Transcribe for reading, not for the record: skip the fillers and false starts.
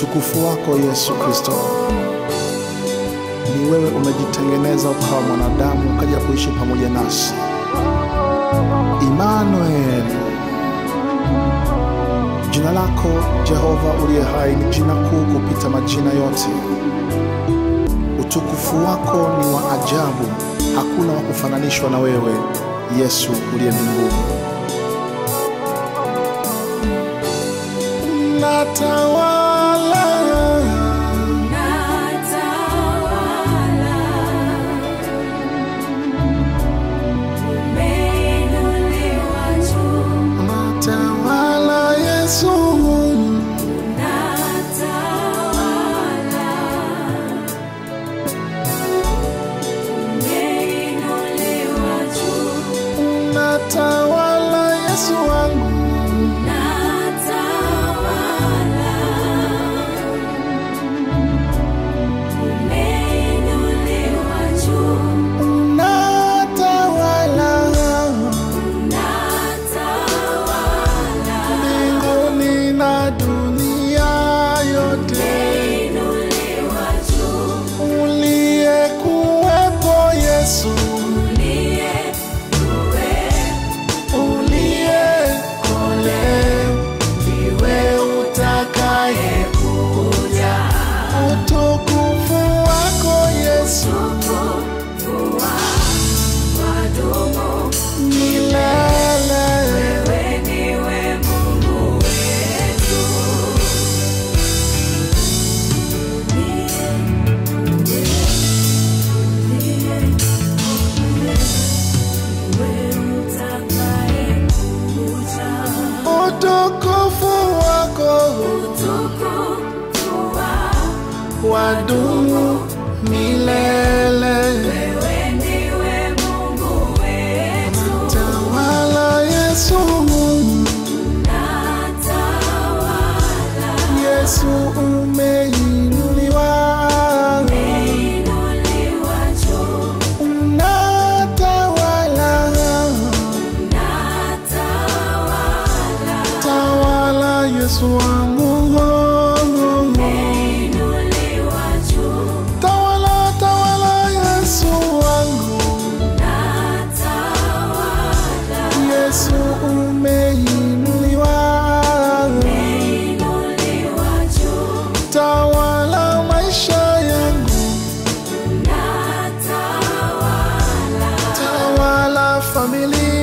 utukufu wako Yesu Kristo. Ni wewe umejitengeneza ukawa mwanadamu ukaja kuishi pamoja nasi. Emmanuel. Jina lako Jehova uliye hai ni jina kuu kupita majina yote. Utukufu wako ni wa ajabu, hakuna wa kufananishwa na wewe Yesu uliye mbinguni. Natawala, umeinuliwa juu. natawala Yesu, Natawala, umeinuliwa juu. natawala Yesu wangu, Natawala, umeinuliwa juu. natawala Natawala, mbinguni na dunia yote. umeinuliwa juu. Uliyekuwepo Yesu, uliyekolewa, ndiwe utakayekuja. Utukufu wako Yesu milele. Utukufu wako wadumu milele. Tawala Yesu, Yesu umeinuliwa. Unatawala, tawala Yesu wangu. Tawala, tawala Yesu wangu. Yesu umeinuliwa. Tawala maisha yangu. Tawala familia